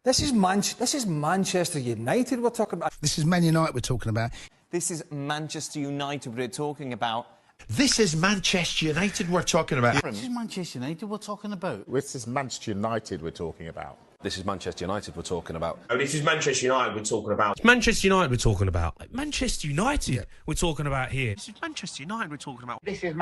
This is Manchester United we're talking about. This is Man United we're talking about. This is Manchester United we're talking about. This is Manchester United we're talking about. This is Manchester United we're talking about. This is Manchester United we're talking about. This is Manchester United we're talking about. Oh, this is Manchester United we're talking about. It's Manchester United we're talking about. Manchester United we're talking about here. This is Manchester United we're talking about. This is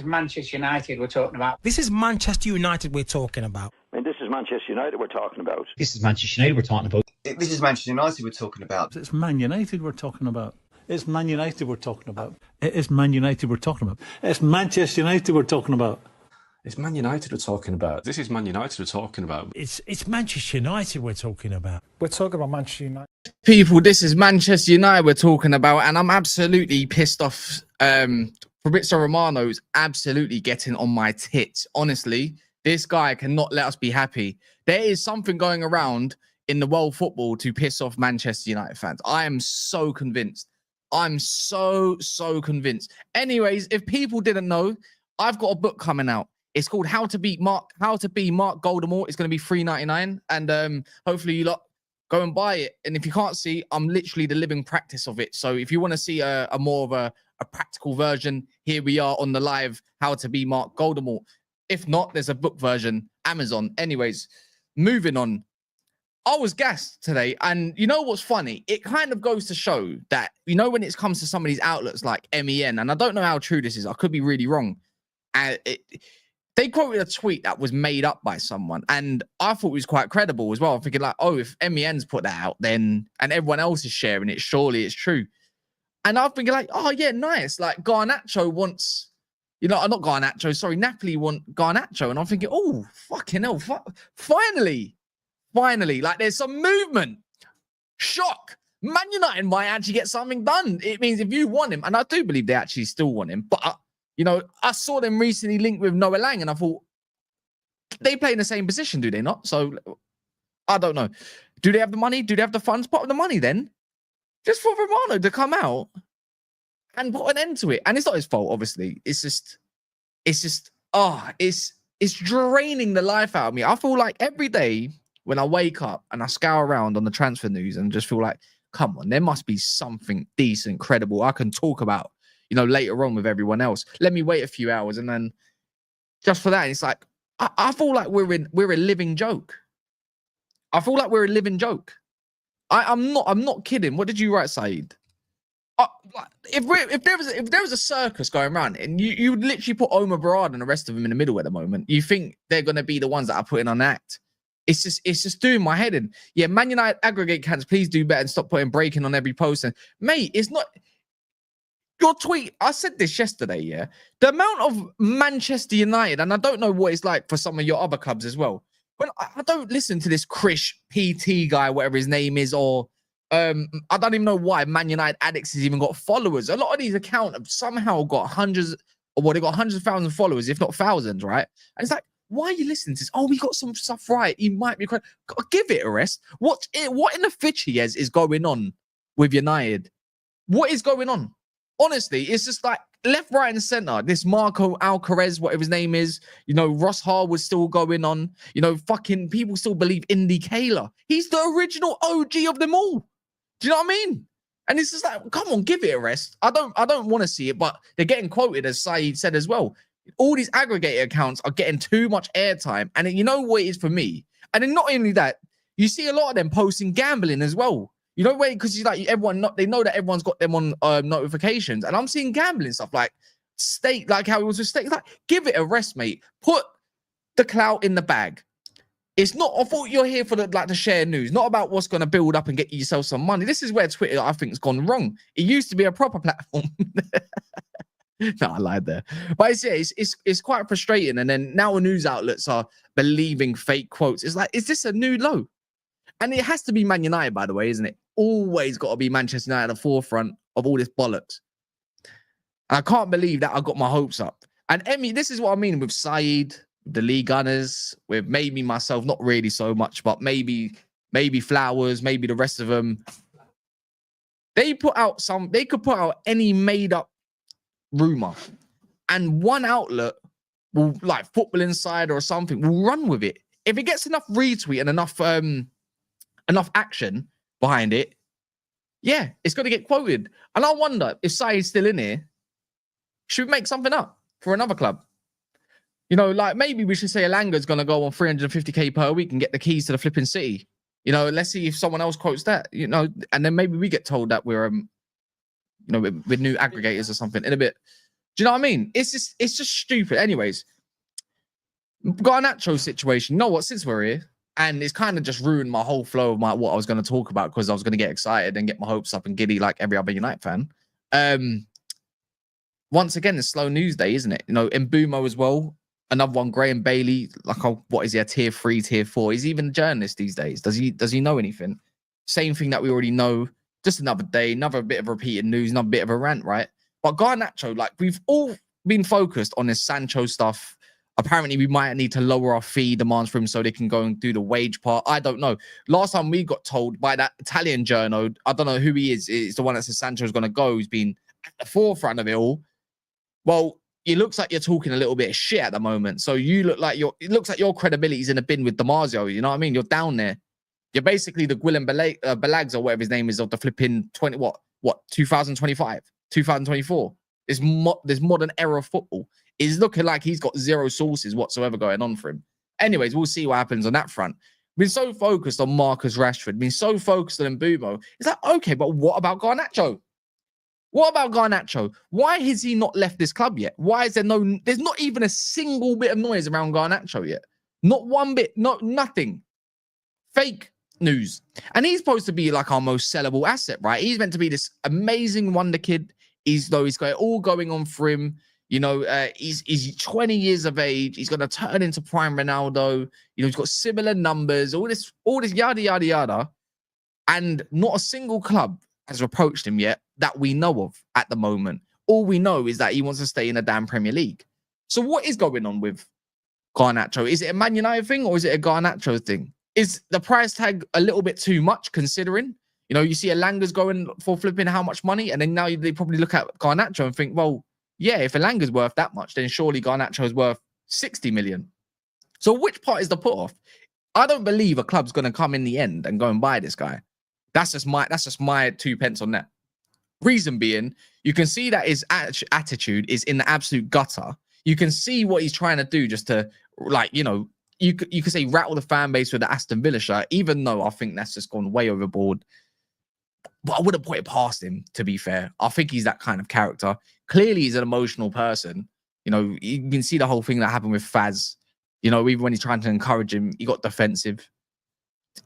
Manchester United we're talking about. This is Manchester United we're talking about. I mean, this is Manchester United we're talking about. This is Manchester United we're talking about. This is Manchester United we're talking about. It's Man United we're talking about. It's Man United we're talking about. It is Man United we're talking about. It's Manchester United we're talking about. It's Man United we're talking about. This is Man United we're talking about. It's Manchester United we're talking about. We're talking about Manchester United. People, this is Manchester United we're talking about, and I'm absolutely pissed off. Fabrizio Romano's absolutely getting on my tits. Honestly, this guy cannot let us be happy. There is something going around in the world football to piss off Manchester United fans. I am so convinced. I'm so convinced. Anyways, if people didn't know, I've got a book coming out. It's called How to Be Mark Goldemore. It's going to be $3.99, and hopefully you lot go and buy it. And if you can't see, I'm literally the living practice of it. So if you want to see a more of a practical version, here we are on the live How to Be Mark Goldemore. If not, there's a book version, Amazon. Anyways, moving on. I was gassed today, and you know what's funny? It kind of goes to show that, you know, when it comes to some of these outlets like MEN, and I don't know how true this is, I could be really wrong. They quoted a tweet that was made up by someone, and I thought it was quite credible as well. I'm thinking like, oh, if MEN's put that out, then, and everyone else is sharing it, surely it's true. And I'm thinking like, oh yeah, nice. Like Garnacho wants, you know, not Garnacho, sorry, Napoli want Garnacho. And I'm thinking, oh, fucking hell, finally, like there's some movement. Shock. Man United might actually get something done. It means if you want him, and I do believe they actually still want him, but you know, I saw them recently linked with Noah Lang, and I thought, they play in the same position, do they not? So, I don't know. Do they have the money? Do they have the funds? Put up the money then. Just for Romano to come out and put an end to it. And it's not his fault, obviously. It's draining the life out of me. I feel like every day when I wake up and I scour around on the transfer news and just feel like, come on, there must be something decent, credible I can talk about, you know, later on with everyone else. Let me wait a few hours, and then just for that, it's like I feel like we're a living joke. I feel like we're a living joke. I'm not kidding. What did you write, Saeed? If there was a circus going around, and you would literally put Omar Barad and the rest of them in the middle at the moment, you think they're going to be the ones that are putting on an act? It's just doing my head in. Yeah, Man United aggregate cans, please do better and stop putting breaking on every post. And mate, it's not your tweet. I said this yesterday. Yeah, the amount of Manchester United, and I don't know what it's like for some of your other clubs as well. But I don't listen to this Krish PT guy, whatever his name is, or I don't even know why Man United Addicts has even got followers. A lot of these accounts have somehow got hundreds, or what, they got hundreds of thousands of followers, if not thousands, right? And it's like, why are you listening to this? Oh, we got some stuff right. He might be correct. Give it a rest. What in the fitchy is going on with United? What is going on? Honestly, it's just like left, right, and center. This Marco Alcaraz, whatever his name is, you know, Ross Harwood's still going on. You know, fucking people still believe Indy Kaler. He's the original OG of them all. Do you know what I mean? And it's just like, come on, give it a rest. I don't want to see it, but they're getting quoted, as Saeed said as well. All these aggregator accounts are getting too much airtime. And you know what it is for me? And then not only that, you see a lot of them posting gambling as well. You know, because you like they know that everyone's got them on notifications. And I'm seeing gambling stuff like stake, like how it was with stake. Like, give it a rest, mate. Put the clout in the bag. It's not, I thought you're here for the share news, not about what's going to build up and get yourself some money. This is where Twitter, I think, has gone wrong. It used to be a proper platform. No, I lied there. But it's quite frustrating. And then now news outlets are believing fake quotes. It's like, is this a new low? And it has to be Man United, by the way, isn't it? Always got to be Manchester United at the forefront of all this bollocks. And I can't believe that I got my hopes up. And Emmy, this is what I mean with Saeed, the League Gunners, with maybe myself, not really so much, but maybe Flowers, maybe the rest of them. They could put out any made up rumor, and one outlet will, like Football Insider or something, will run with it. If it gets enough retweet and enough enough action behind it, yeah, it's going to get quoted. And I wonder if Sai is still in here, should we make something up for another club? You know, like maybe we should say Elanga's going to go on 350k per week and get the keys to the flipping city. You know, let's see if someone else quotes that, you know, and then maybe we get told that we're, you know, with new aggregators or something in a bit. Do you know what I mean? It's just stupid. Anyways, Garnacho situation. You know what? Since we're here, and it's kind of just ruined my whole flow of what I was going to talk about because I was going to get excited and get my hopes up and giddy like every other United fan. Once again, it's slow news day, isn't it? You know, Mbeumo as well. Another one, Graham Bailey. Like, what is he? A tier 3, tier 4? He's even a journalist these days. Does he know anything? Same thing that we already know. Just another day, another bit of repeated news, another bit of a rant, right? But Garnacho, like we've all been focused on this Sancho stuff. Apparently, we might need to lower our fee demands for him so they can go and do the wage part. I don't know. Last time we got told by that Italian journal, I don't know who he is. It's the one that says Sancho's going to go, who's been at the forefront of it all. Well, it looks like you're talking a little bit of shit at the moment. So you look like it looks like your credibility's in a bin with Damasio. You know what I mean? You're down there. You're basically the Gwilym Balags or whatever his name is of the flipping 2025, 2024. This modern era of football is looking like he's got zero sources whatsoever going on for him. Anyways, we'll see what happens on that front. Been so focused on Marcus Rashford, been so focused on Mbeumo. It's like, okay, but what about Garnacho? What about Garnacho? Why has he not left this club yet? Why is there's not even a single bit of noise around Garnacho yet? Not one bit, nothing. Fake news. And he's supposed to be like our most sellable asset, right? He's meant to be this amazing wonder kid. He's got it all going on for him. You know, he's 20 years of age. He's going to turn into prime Ronaldo. You know, he's got similar numbers, all this yada, yada, yada. And not a single club has approached him yet that we know of at the moment. All we know is that he wants to stay in the damn Premier League. So what is going on with Garnacho? Is it a Man United thing or is it a Garnacho thing? Is the price tag a little bit too much considering? You know, you see Elanga's going for flipping how much money, and then now they probably look at Garnacho and think, well, yeah, if Elanga's worth that much, then surely Garnacho is worth 60 million. So which part is the put off? I don't believe a club's going to come in the end and go and buy this guy. That's just my 2 pence on that. Reason being, you can see that his attitude is in the absolute gutter. You can see what he's trying to do just to, like, you know, you could say rattle the fan base with the Aston Villa shirt, even though I think that's just gone way overboard. But I wouldn't put it past him, to be fair. I think he's that kind of character. Clearly, he's an emotional person. You know, you can see the whole thing that happened with Faz. You know, even when he's trying to encourage him, he got defensive.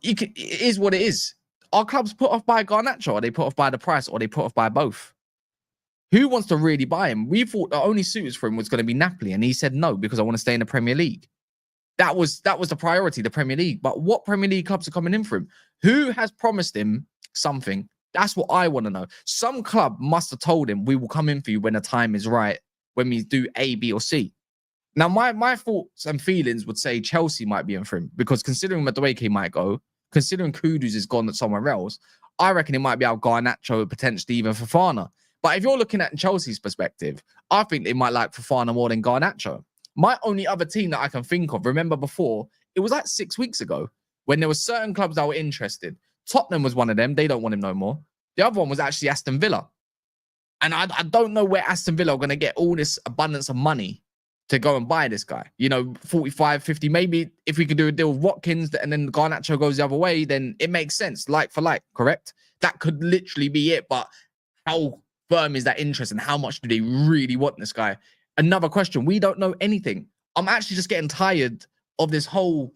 It is what it is. Are clubs put off by Garnacho? Are they put off by the price? Or are they put off by both? Who wants to really buy him? We thought the only suitors for him was going to be Napoli, and he said no because I want to stay in the Premier League. That was the priority, the Premier League. But what Premier League clubs are coming in for him? Who has promised him something? That's what I want to know. Some club must have told him, we will come in for you when the time is right, when we do A, B, or C. Now, my thoughts and feelings would say Chelsea might be in for him because considering Madueke might go, considering Kudus is gone somewhere else, I reckon it might be our Garnacho, potentially even Fofana. But if you're looking at Chelsea's perspective, I think they might like Fofana more than Garnacho. My only other team that I can think of, remember before, it was like 6 weeks ago when there were certain clubs that were interested. Tottenham was one of them. They don't want him no more. The other one was actually Aston Villa. And I don't know where Aston Villa are going to get all this abundance of money to go and buy this guy. You know, 45, 50. Maybe if we could do a deal with Watkins and then Garnacho goes the other way, then it makes sense. Like for like, correct? That could literally be it. But how firm is that interest and how much do they really want this guy? Another question. We don't know anything. I'm actually just getting tired of this whole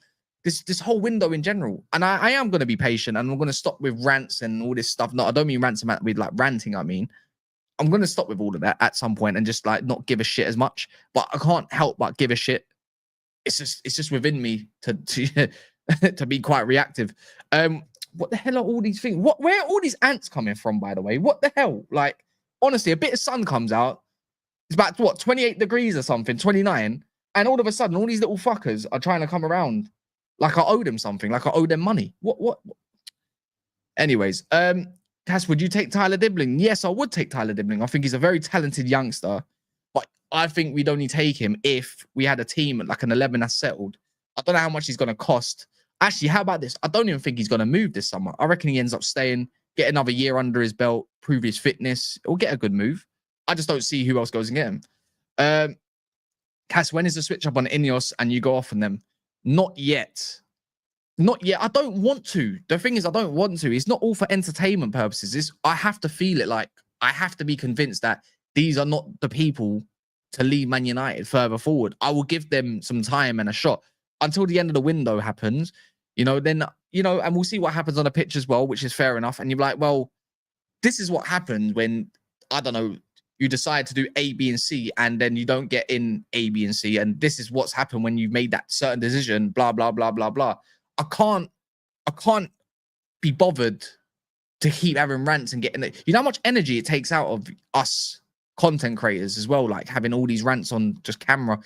window in general. And I am going to be patient and I'm going to stop with rants and all this stuff. No, I don't mean rants with like ranting. I mean, I'm going to stop with all of that at some point and just like not give a shit as much, but I can't help but give a shit. It's just within me to to be quite reactive. What the hell are all these things? Where are all these ants coming from, by the way? What the hell? Like, honestly, a bit of sun comes out. It's about, what, 28 degrees or something, 29. And all of a sudden, all these little fuckers are trying to come around like I owe them something, like I owe them money. What? Anyways, Cass, would you take Tyler Dibbling? Yes, I would take Tyler Dibbling. I think he's a very talented youngster. But I think we'd only take him if we had a team like an 11 that's settled. I don't know how much he's going to cost. Actually, how about this? I don't even think he's going to move this summer. I reckon he ends up staying, get another year under his belt, prove his fitness. He'll get a good move. I just don't see who else goes and get him. Cass, when is the switch up on INEOS and you go off on them? Not yet. Not yet. I don't want to. The thing is, I don't want to. It's not all for entertainment purposes. I have to feel it. Like, I have to be convinced that these are not the people to lead Man United further forward. I will give them some time and a shot until the end of the window happens. Then, and we'll see what happens on the pitch as well, which is fair enough. And you're like, well, this is what happens when, I don't know, you decide to do A, B, and C, and then you don't get in A, B, and C. And this is what's happened when you've made that certain decision, blah, blah, blah, blah, blah. I can't be bothered to keep having rants and getting it. You know how much energy it takes out of us content creators as well, like having all these rants on just camera.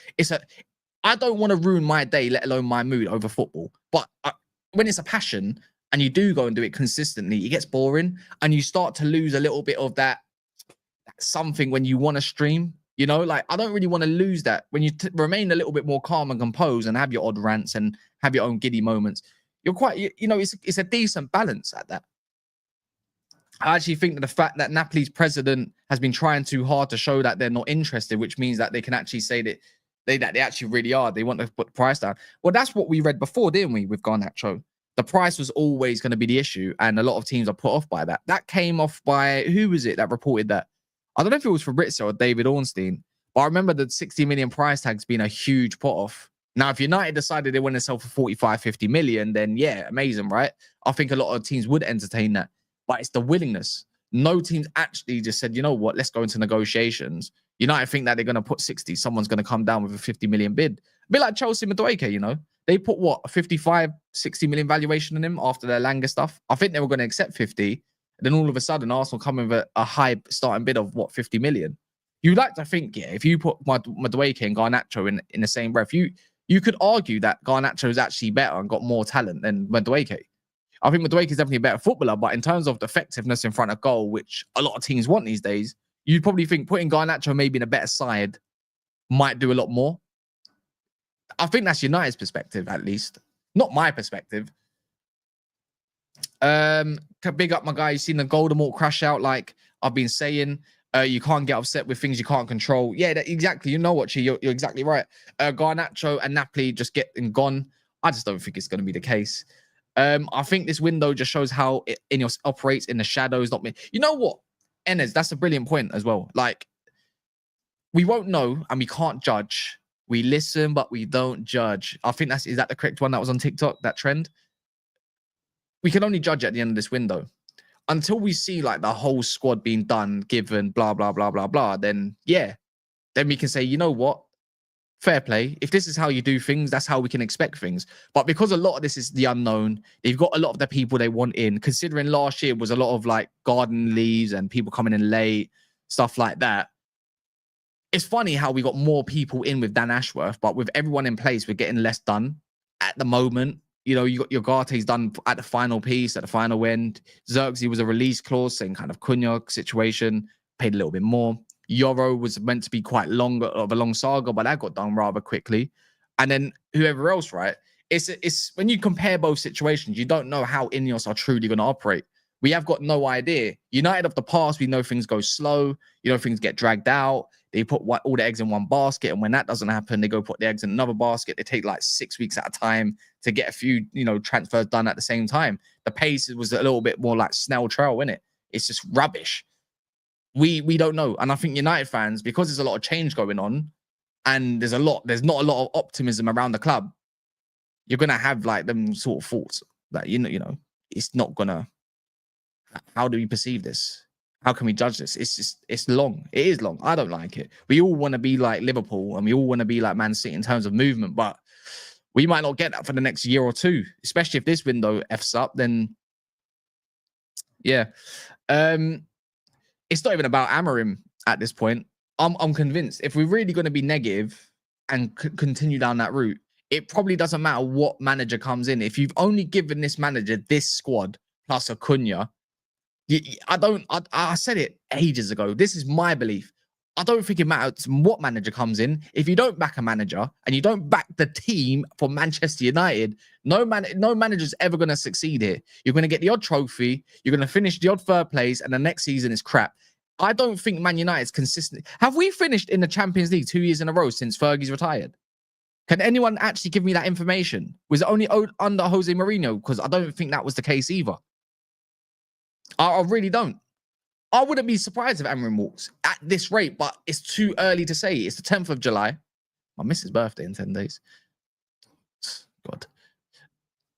I don't want to ruin my day, let alone my mood over football. But when it's a passion and you do go and do it consistently, it gets boring and you start to lose a little bit of that something when you want to stream. Like, I don't really want to lose that. When you remain a little bit more calm and composed and have your odd rants and have your own giddy moments, you're quite, it's a decent balance at that. I actually think that the fact that Napoli's president has been trying too hard to show that they're not interested, which means that they can actually say that they actually really are. They want to put the price down. Well, that's what we read before, didn't we, with Garnacho? The price was always going to be the issue, and a lot of teams are put off by that. That came off by, who was it that reported that? I don't know if it was Fabrizio or David Ornstein, but I remember the 60 million price tag's been a huge put off. Now, if United decided they want to sell for 45, 50 million, then yeah, amazing, right? I think a lot of teams would entertain that, but it's the willingness. No teams actually just said, you know what, let's go into negotiations. United think that they're going to put 60. Someone's going to come down with a 50 million bid. A bit like Chelsea Madueke, They put what, a 55, 60 million valuation on him after their Langer stuff. I think they were going to accept 50. And then all of a sudden, Arsenal come with a high starting bid of what, 50 million. You'd like to think, yeah, if you put Madueke and Garnacho in the same breath, you could argue that Garnacho is actually better and got more talent than Madueke. I think Madueke is definitely a better footballer, but in terms of the effectiveness in front of goal, which a lot of teams want these days, you'd probably think putting Garnacho maybe in a better side might do a lot more. I think that's United's perspective, at least. Not my perspective. Big up my guy. You've seen the Voldemort crash out, like I've been saying. You can't get upset with things you can't control. Yeah, exactly. You know what, Chi? You're exactly right. Garnacho and Napoli just getting gone. I just don't think it's going to be the case. I think this window just shows how INEOS operates in the shadows. Not me. You know what, Enes? That's a brilliant point as well. Like, we won't know and we can't judge. We listen, but we don't judge. I think is that the correct one that was on TikTok, that trend? We can only judge at the end of this window. Until we see like the whole squad being done, given, blah, blah, blah, blah, blah, then yeah. Then we can say, you know what? Fair play. If this is how you do things, that's how we can expect things. But because a lot of this is the unknown, they've got a lot of the people they want in. Considering last year was a lot of like garden leaves and people coming in late, stuff like that. It's funny how we got more people in with Dan Ashworth, but with everyone in place, we're getting less done at the moment. You got your Garte's done at the final piece, at the final end. Zirkzee was a release clause, same kind of Cunha situation, paid a little bit more. Yoro was meant to be quite long of a long saga, but that got done rather quickly. And then whoever else, right? It's when you compare both situations, you don't know how INEOS are truly going to operate. We have got no idea. United of the past, we know things go slow. Things get dragged out. They put all the eggs in one basket. And when that doesn't happen, they go put the eggs in another basket. They take like 6 weeks at a time to get a few, transfers done at the same time. The pace was a little bit more like snail trail, innit? It's just rubbish. We don't know. And I think United fans, because there's a lot of change going on and there's not a lot of optimism around the club, you're going to have like them sort of thoughts that, it's not going to, how do we perceive this? How can we judge this? It's long. It is long. I don't like it. We all want to be like Liverpool and we all want to be like Man City in terms of movement, but we might not get that for the next year or two, especially if this window F's up, then yeah. It's not even about Amorim at this point. I'm convinced if we're really going to be negative and continue down that route, it probably doesn't matter what manager comes in. If you've only given this manager this squad plus a Cunha, I said it ages ago. This is my belief. I don't think it matters what manager comes in. If you don't back a manager and you don't back the team for Manchester United, no manager's ever going to succeed here. You're going to get the odd trophy. You're going to finish the odd third place, and the next season is crap. I don't think Man United's consistent. Have we finished in the Champions League 2 years in a row since Fergie's retired? Can anyone actually give me that information? Was it only under Jose Mourinho? Because I don't think that was the case either. I really don't. I wouldn't be surprised if Amorim walks at this rate, but it's too early to say. It's the 10th of July. My missus' birthday in 10 days. God.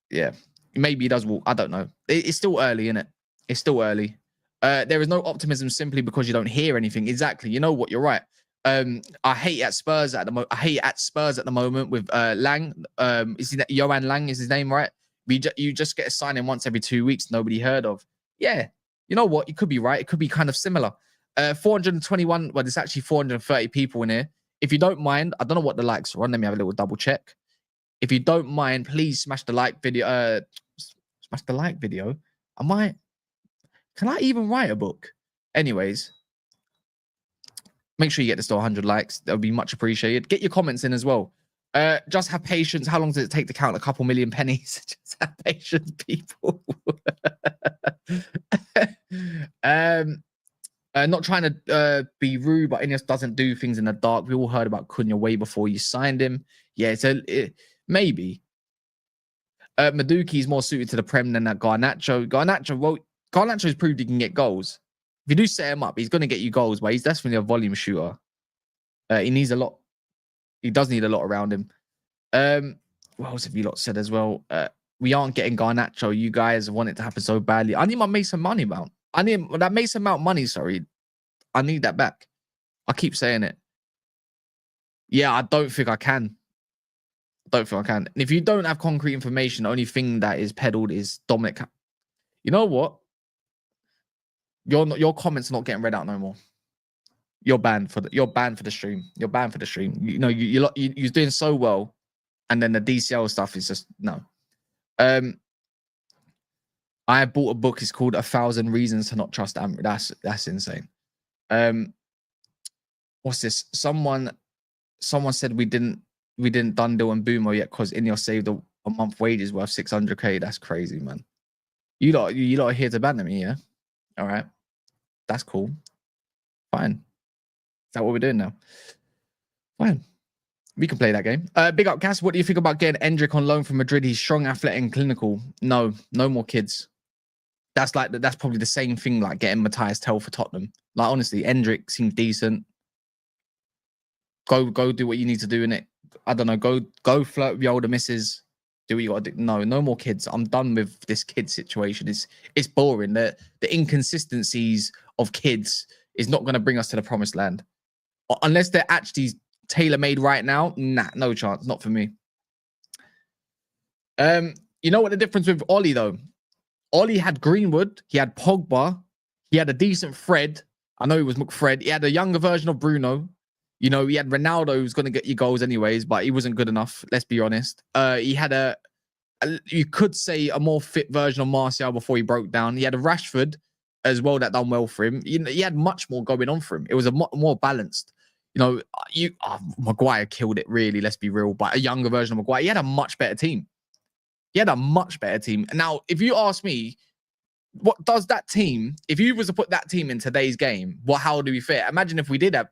Yeah. Maybe he does walk. I don't know. It's still early, isn't it? It's still early. There is no optimism simply because you don't hear anything. Exactly. You know what? You're right. I hate at Spurs at the moment. I hate at Spurs at the moment with Lang. Is he Johan Lang is his name, right? You just get a signing once every 2 weeks. Nobody heard of. Yeah. You know what? You could be right. It could be kind of similar. 421. Well, there's actually 430 people in here. If you don't mind, I don't know what the likes are on. Let me have a little double check. If you don't mind, please smash the like video. Smash the like video. Can I even write a book? Anyways, make sure you get this to 100 likes. That would be much appreciated. Get your comments in as well. Just have patience. How long does it take to count a couple million pennies? Just have patience, people. Not trying to be rude, but INEOS doesn't do things in the dark. We all heard about Cunha way before you signed him. Yeah, maybe. Maduki is more suited to the Prem than that Garnacho. Garnacho's proved he can get goals. If you do set him up, he's going to get you goals, but he's definitely a volume shooter. He needs a lot. He does need a lot around him. What else have you lot said as well? We aren't getting Garnacho. You guys want it to happen so badly. I need my Mason Money amount. I need that Mason Mount money. Sorry, I need that back. I keep saying it. Yeah, I don't think I can. And if you don't have concrete information, the only thing that is peddled is Dominic. You know what? Your comments are not getting read out no more. You're banned for the stream. You're banned for the stream. You know you're doing so well, and then the DCL stuff is just no. I bought a book. It's called 1,000 Reasons to Not Trust Amorim. That's insane. What's this? Someone said we didn't done deal on Mbeumo yet because INEOS saved a month wages worth 600k. That's crazy, man. You lot are here to ban me, yeah? All right, that's cool. Fine. Is that what we're doing now? Fine. We can play that game. Big up, Cass. What do you think about getting Endrick on loan from Madrid? He's strong, athletic, and clinical. No more kids. That's probably the same thing like getting Matthias Tell for Tottenham. Like honestly, Endrick seems decent. Go do what you need to do in it. I don't know. Go flirt with your older missus. Do what you got to do. No more kids. I'm done with this kid situation. It's boring. The inconsistencies of kids is not going to bring us to the promised land. Unless they're actually tailor-made right now, nah, no chance. Not for me. You know what the difference with Ollie, though? Ollie had Greenwood. He had Pogba. He had a decent Fred. I know he was McFred. He had a younger version of Bruno. You know, he had Ronaldo who's going to get you goals anyways, but he wasn't good enough. Let's be honest. He had you could say a more fit version of Martial before he broke down. He had a Rashford as well that done well for him. You know, he had much more going on for him. It was a more balanced. You know, Maguire killed it really. Let's be real. But a younger version of Maguire, he had a much better team. Now, if you ask me, what does that team? If you was to put that team in today's game, how do we fit? Imagine if we did have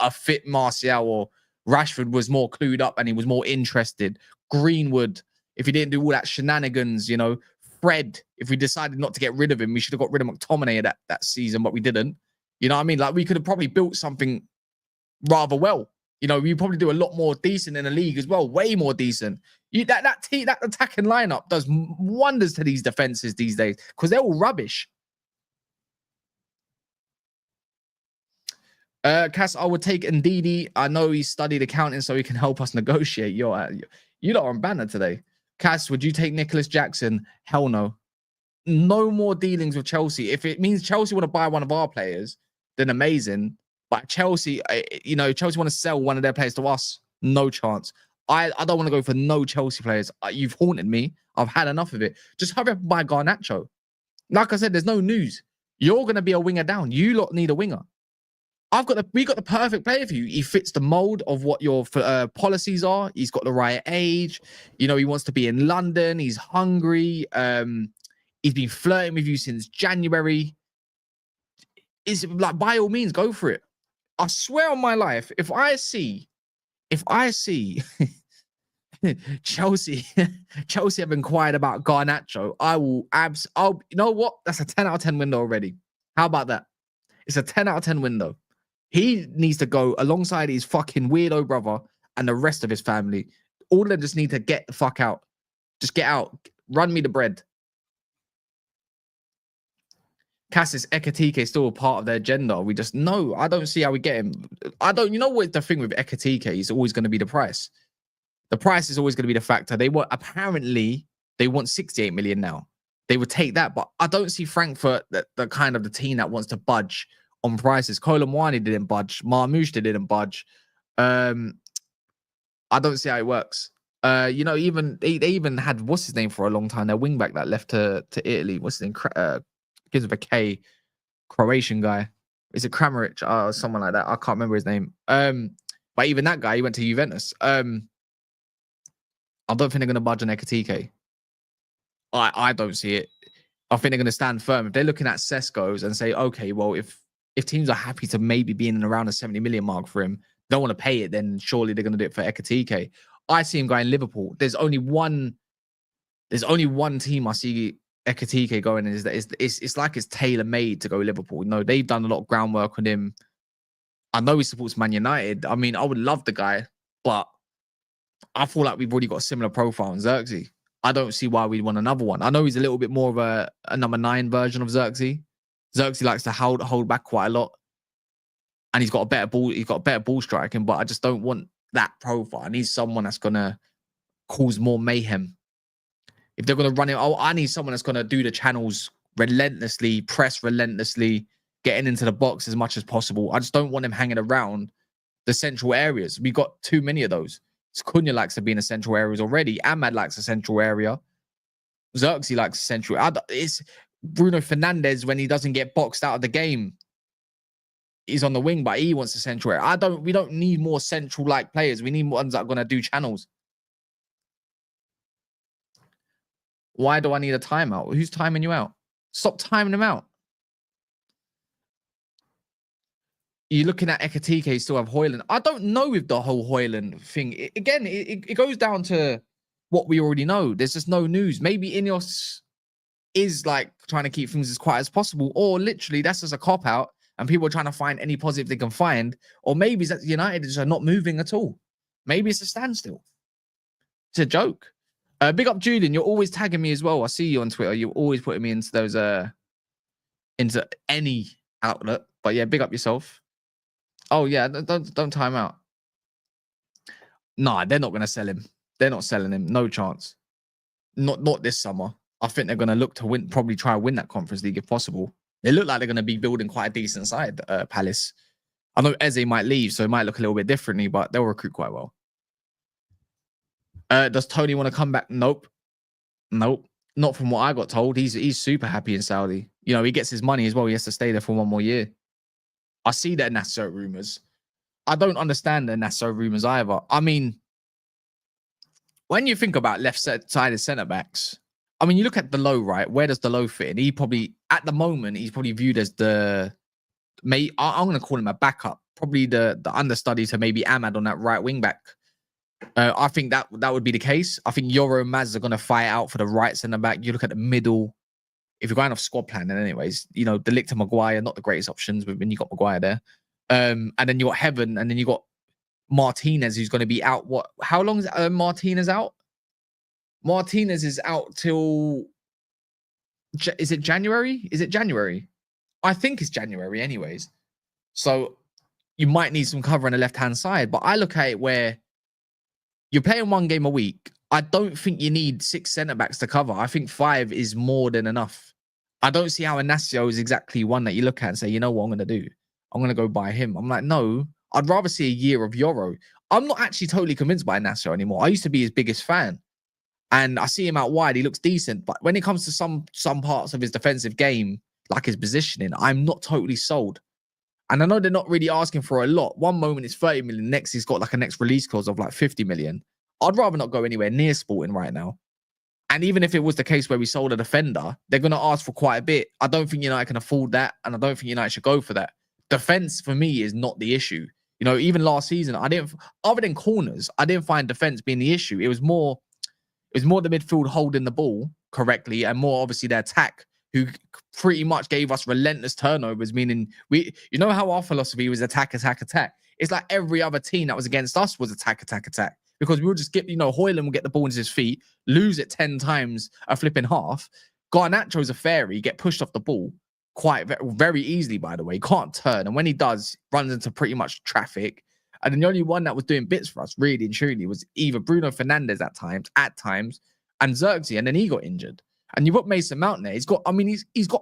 a fit Martial or Rashford was more clued up and he was more interested. Greenwood, if he didn't do all that shenanigans, you know, Fred, if we decided not to get rid of him, we should have got rid of McTominay that season, but we didn't. You know what I mean? Like we could have probably built something rather well. You know, we probably do a lot more decent in the league as well, way more decent. That attacking lineup does wonders to these defenses these days because they're all rubbish. Cass, I would take Ndidi. I know he studied accounting, so he can help us negotiate. You lot are on banner today. Cass, would you take Nicholas Jackson? Hell no. No more dealings with Chelsea. If it means Chelsea want to buy one of our players, then amazing. But Chelsea, Chelsea want to sell one of their players to us. No chance. I don't want to go for no Chelsea players. You've haunted me. I've had enough of it. Just hurry up and buy Garnacho. Like I said, there's no news. You're going to be a winger down. You lot need a winger. we got the perfect player for you. He fits the mold of what your policies are. He's got the right age. You know, he wants to be in London. He's hungry. He's been flirting with you since January. Is like, by all means, go for it. I swear on my life, if I see Chelsea have inquired about Garnacho, you know what? That's a 10 out of 10 window already. How about that? It's a 10 out of 10 window. He needs to go alongside his fucking weirdo brother and the rest of his family. All of them just need to get the fuck out. Just get out. Run me the bread. Cassis Ekitike is still a part of their agenda. We just know. I don't see how we get him. You know what the thing with Ekitike is always going to be the price. The price is always going to be the factor. Apparently they want 68 million now. They would take that, but I don't see Frankfurt, the kind of the team that wants to budge on prices. Colomwani didn't budge. Marmouche didn't budge. I don't see how it works. You know, even they even had what's his name for a long time. Their wingback that left to Italy. What's his name? Begins with a K. Croatian guy. Is it Kramaric or someone like that? I can't remember his name. But even that guy, he went to Juventus. I don't think they're going to budge on Ekitike. I don't see it. I think they're going to stand firm. If they're looking at Sesko's and say, okay, well, if teams are happy to maybe be in and around the 70 million mark for him, don't want to pay it, then surely they're going to do it for Ekitike. I see him going Liverpool. There's only one team I see Ekitike going in, is that it's like it's tailor-made to go Liverpool. You know, they've done a lot of groundwork on him. I know he supports Man United. I mean, I would love the guy, but I feel like we've already got a similar profile in Zirkzee. I don't see why we'd want another one. I know he's a little bit more of a number 9 version of Zirkzee. Zirkzee likes to hold back quite a lot, and he's got a better ball striking. But I just don't want that profile. I need someone that's gonna cause more mayhem. If they're gonna run it, I need someone that's gonna do the channels relentlessly, press relentlessly, getting into the box as much as possible. I just don't want him hanging around the central areas. We got too many of those. Cunha likes to be in the central areas already. Ahmad likes a central area. Zirkzee likes a central. It's Bruno Fernandes when he doesn't get boxed out of the game. He's on the wing, but he wants a central area. We don't need more central like players. We need ones that are gonna do channels. Why do I need a timeout? Who's timing you out? Stop timing him out. You're looking at Ekitike, you still have Højlund. I don't know with the whole Højlund thing. It goes down to what we already know. There's just no news. Maybe INEOS is like trying to keep things as quiet as possible, or literally that's just a cop-out and people are trying to find any positive they can find, or maybe it's that United is not moving at all. Maybe it's a standstill. It's a joke. Big up Julian, you're always tagging me as well. I see you on Twitter. You're always putting me into those into any outlet. But yeah, big up yourself. Oh yeah, don't time out. Nah, they're not gonna sell him. They're not selling him. No chance. Not this summer. I think they're gonna look to win, probably try and win that Conference League if possible. They look like they're gonna be building quite a decent side, Palace. I know Eze might leave, so it might look a little bit differently, but they'll recruit quite well. Does Tony want to come back? Nope. Not from what I got told. He's super happy in Saudi. You know, he gets his money as well. He has to stay there for 1 more year. I see the Nassau rumors. I don't understand the Nassau rumors either. I mean, when you think about left-sided centre-backs, I mean, you look at Dalot, right? Where does Dalot fit in? He probably, at the moment, he's probably viewed as I'm going to call him a backup. Probably the understudy to maybe Ahmad on that right wing-back. I think that would be the case. I think Yoro and Maz are going to fight out for the right centre-back. You look at the middle. If you're going off squad plan, then anyways, you know, De Ligt and Maguire, not the greatest options when you got Maguire there. And then you got Heaven, and then you got Martinez, who's going to be out. How long is Martinez out? Martinez is out till, is it January? I think it's January anyways. So you might need some cover on the left-hand side. But I look at it where you're playing 1 game a week. I don't think you need 6 centre-backs to cover. I think 5 is more than enough. I don't see how Inacio is exactly one that you look at and say, you know what I'm going to do? I'm going to go buy him. I'm like, no, I'd rather see a year of Euro. I'm not actually totally convinced by Inacio anymore. I used to be his biggest fan. And I see him out wide. He looks decent. But when it comes to some parts of his defensive game, like his positioning, I'm not totally sold. And I know they're not really asking for a lot. One moment it's 30 million, next he's got like a next release clause of like 50 million. I'd rather not go anywhere near Sporting right now. And even if it was the case where we sold a defender, they're going to ask for quite a bit. I don't think United can afford that, and I don't think United should go for that. Defense for me is not the issue. You know, even last season, other than corners, I didn't find defense being the issue. It was more the midfield holding the ball correctly, and more obviously their attack, who pretty much gave us relentless turnovers. Meaning, you know how our philosophy was attack, attack, attack. It's like every other team that was against us was attack, attack, attack. Because we would just get, Højlund will get the ball into his feet, lose it 10 times a flipping half. Garnacho's a fairy, get pushed off the ball very easily, by the way. He can't turn. And when he does, runs into pretty much traffic. And then the only one that was doing bits for us, really and truly, was either Bruno Fernandes at times, and Zirkzee, and then he got injured. And you put Mason Mount there. He's got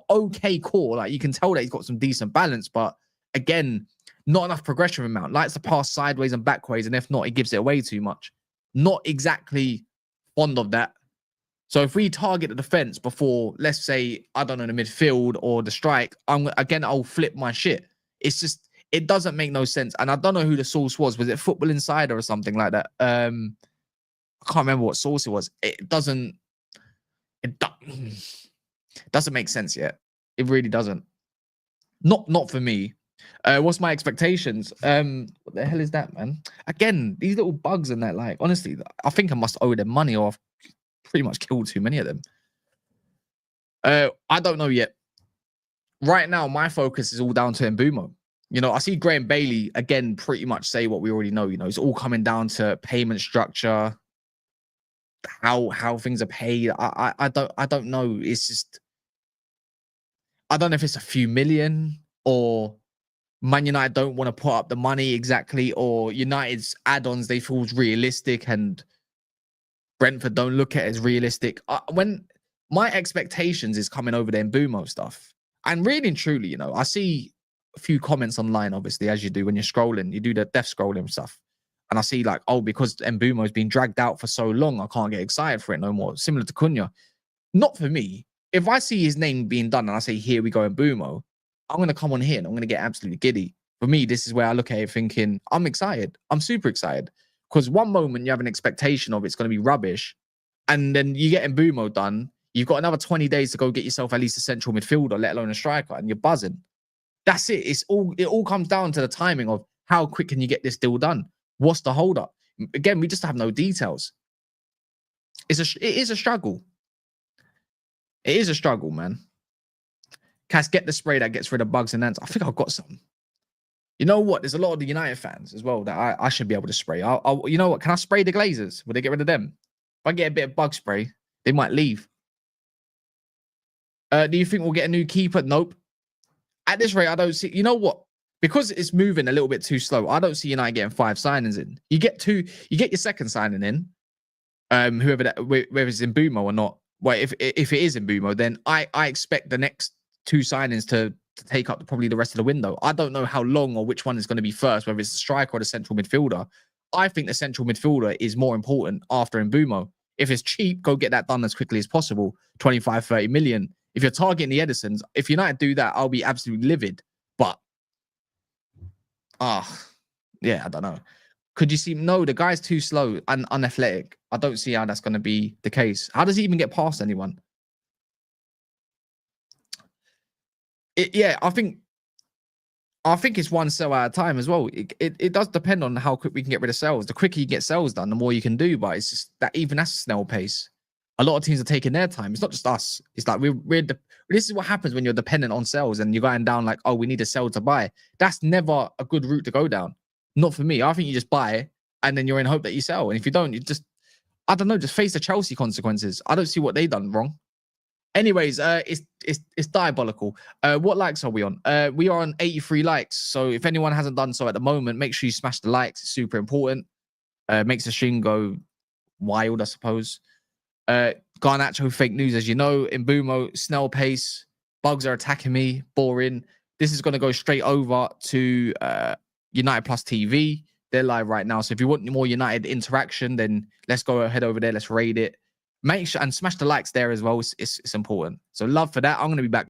okay core. Like, you can tell that he's got some decent balance, but again, not enough progression from Mount. Likes to pass sideways and backways, and if not, he gives it away too much. Not exactly fond of that. So if we target the defense before, let's say, I don't know, the midfield or the strike, I'll flip my shit. It's just, it doesn't make no sense. And I don't know who the source was. Was it Football Insider or something like that? I can't remember what source it was. It doesn't make sense yet. It really doesn't. Not for me. What's my expectations? What the hell is that, man? Again, these little bugs and that, like, honestly, I think I must owe them money, or I've pretty much killed too many of them. I don't know yet. Right now, my focus is all down to Mbeumo. You know, I see Graham Bailey again pretty much say what we already know. You know, it's all coming down to payment structure, how things are paid. I don't know. It's just, I don't know if it's a few million, or Man United don't want to put up the money exactly, or United's add-ons they feel realistic and Brentford don't look at it as realistic. When my expectations is coming over the Mbeumo stuff, and really and truly, you know, I see a few comments online, obviously, as you do when you're scrolling, you do the death scrolling stuff. And I see like, oh, because Mbeumo has been dragged out for so long, I can't get excited for it no more. Similar to Cunha. Not for me. If I see his name being done and I say, here we go, Mbeumo, I'm going to come on here and I'm going to get absolutely giddy. For me, this is where I look at it thinking, I'm excited. I'm super excited. Because one moment you have an expectation of it's going to be rubbish, and then you get Mbeumo done. You've got another 20 days to go get yourself at least a central midfielder, let alone a striker, and you're buzzing. That's it. It all comes down to the timing of how quick can you get this deal done? What's the hold up? Again, we just have no details. It is a struggle. It is a struggle, man. Cass, get the spray that gets rid of bugs and ants. I think I've got some. You know what? There's a lot of the United fans as well that I should be able to spray. You know what? Can I spray the Glazers? Will they get rid of them? If I get a bit of bug spray, they might leave. Do you think we'll get a new keeper? Nope. At this rate, I don't see. You know what? Because it's moving a little bit too slow, I don't see United getting 5 signings in. You get your second signing in, whether it's Mbeumo or not. Well, if it is Mbeumo, then I expect the next 2 signings to take up probably the rest of the window. I don't know how long or which one is going to be first, whether it's the striker or the central midfielder. I think the central midfielder is more important after Mbeumo. If it's cheap, go get that done as quickly as possible. 25, 30 million. If you're targeting the Edisons, if United do that, I'll be absolutely livid. But, yeah, I don't know. Could you see? No, the guy's too slow and unathletic. I don't see how that's going to be the case. How does he even get past anyone? Yeah, I think it's one sell at a time as well. It does depend on how quick we can get rid of sales. The quicker you get sales done, the more you can do. But it's just that even that's a snail pace. A lot of teams are taking their time. It's not just us. It's like this is what happens when you're dependent on sales and you're going down like, oh, we need a sell to buy. That's never a good route to go down. Not for me. I think you just buy and then you're in hope that you sell. And if you don't, you just, I don't know, just face the Chelsea consequences. I don't see what they done wrong. Anyways, it's diabolical. What likes are we on? We are on 83 likes. So if anyone hasn't done so at the moment, make sure you smash the likes. It's super important. Makes the stream go wild, I suppose. Garnacho fake news, as you know. Mbeumo, snail pace. Bugs are attacking me. Boring. This is going to go straight over to United Plus TV. They're live right now. So if you want more United interaction, then let's go ahead over there. Let's raid it. Make sure and smash the likes there as well. It's important. So love for that. I'm going to be back.